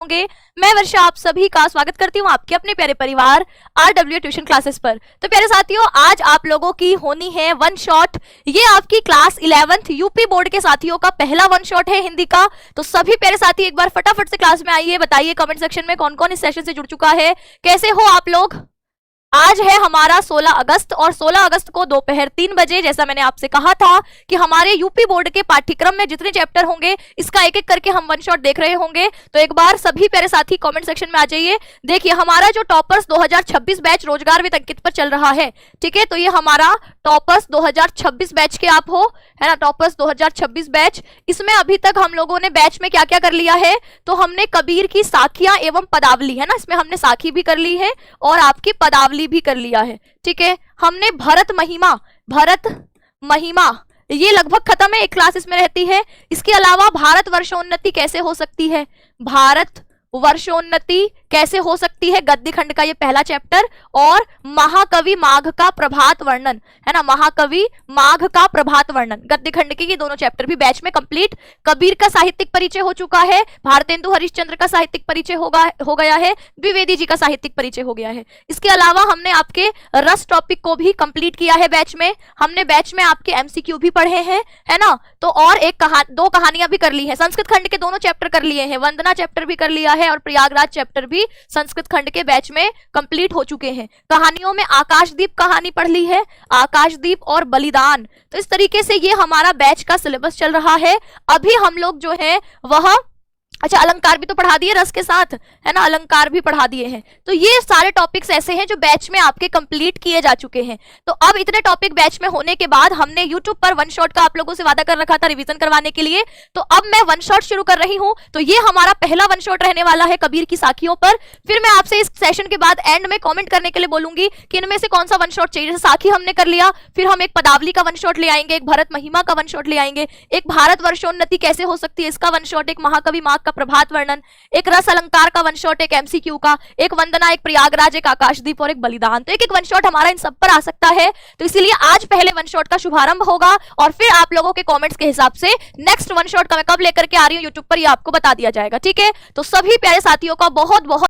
होंगे। मैं वर्षा आप सभी का स्वागत करती हूँ आपके अपने प्यारे परिवार RW ट्यूशन क्लासेस पर। तो प्यारे साथियों, आज आप लोगों की होनी है वन शॉट। ये आपकी क्लास 11th यूपी बोर्ड के साथियों का पहला वन शॉट है हिंदी का। तो सभी प्यारे साथी एक बार फटाफट से क्लास में आइए, बताइए कमेंट सेक्शन में कौन कौन इस सेशन से जुड़ चुका है, कैसे हो आप लोग। आज है हमारा 16 अगस्त और 16 अगस्त को दोपहर 3 बजे, जैसा मैंने आपसे कहा था कि हमारे यूपी बोर्ड के पाठ्यक्रम में जितने चैप्टर होंगे इसका एक एक करके हम वन शॉट देख रहे होंगे। तो एक बार सभी प्यारे साथी कमेंट सेक्शन में आ जाइए। देखिए, हमारा जो टॉपर्स 2026 बैच रोजगार विद अंकित पर चल रहा है, ठीक है। तो ये हमारा टॉपर्स 2026 बैच के आप हो, है ना, टॉपर्स 2026 बैच। इसमें अभी तक हम लोगों ने बैच में क्या क्या कर लिया है, तो हमने कबीर की साखियां एवं पदावली, है ना, इसमें हमने साखी भी कर ली है और आपकी पदावली भी कर लिया है, ठीक है। हमने भरत महिमा ये लगभग खत्म है, एक क्लास इसमें रहती है। इसके अलावा भारत वर्षोन्नति कैसे हो सकती है, भारत वर्षोन्नति कैसे हो सकती है, गद्य खंड का ये पहला चैप्टर, और महाकवि माघ का प्रभात वर्णन, है ना, महाकवि माघ का प्रभात वर्णन, गद्य खंड के ये दोनों चैप्टर भी बैच में कंप्लीट। कबीर का साहित्यिक परिचय हो चुका है, भारतेंदु हरिश्चंद्र का साहित्यिक परिचय हो गया है, द्विवेदी जी का साहित्यिक परिचय हो गया है। इसके अलावा हमने आपके रस टॉपिक को भी कंप्लीट किया है बैच में। हमने बैच में आपके MCQ भी पढ़े हैं, है ना। तो और दो कहानियां भी कर ली है, संस्कृत खंड के दोनों चैप्टर कर लिए हैं, वंदना चैप्टर भी कर लिया है और प्रयागराज चैप्टर भी संस्कृत खंड के बैच में कंप्लीट हो चुके हैं। कहानियों में आकाशदीप कहानी पढ़ ली है, आकाशदीप और बलिदान। तो इस तरीके से ये हमारा बैच का सिलेबस चल रहा है। अभी हम लोग जो है वह अच्छा, अलंकार भी तो पढ़ा दिए रस के साथ, है ना, अलंकार भी पढ़ा दिए हैं। तो ये सारे टॉपिक्स ऐसे हैं जो बैच में आपके कंप्लीट किए जा चुके हैं। तो अब इतने टॉपिक बैच में होने के बाद हमने यूट्यूब पर वन शॉट का आप लोगों से वादा कर रखा था रिवीजन करवाने के लिए, तो अब मैं वन शॉट शुरू कर रही हूं। तो ये हमारा पहला वन शॉट रहने वाला है कबीर की साखियों पर। फिर मैं आपसे इस सेशन के बाद एंड में कॉमेंट करने के लिए बोलूंगी कि इनमें से कौन सा वन शॉट चाहिए। जैसे साखी हमने कर लिया, फिर हम एक पदावली का वन शॉट ले आएंगे, एक भरत महिमा का वन शॉट ले आएंगे, एक भारत वर्षोन्नति कैसे हो सकती है इसका वन शॉट, एक महाकवि माघ का प्रभात वर्णन, एक रस अलंकार का वन शॉट, एक MCQ का, एक वंदना, एक प्रयागराज, एक आकाशदीप और एक बलिदान। तो एक एक वन शॉट हमारा इन सब पर आ सकता है। तो इसीलिए आज पहले वन शॉट का शुभारंभ होगा और फिर आप लोगों के कमेंट्स के हिसाब से नेक्स्ट वन शॉट का मैं कब लेकर के आ रही हूँ यूट्यूब पर, ये आपको बता दिया जाएगा, ठीक है। तो सभी प्यारे साथियों का बहुत बहुत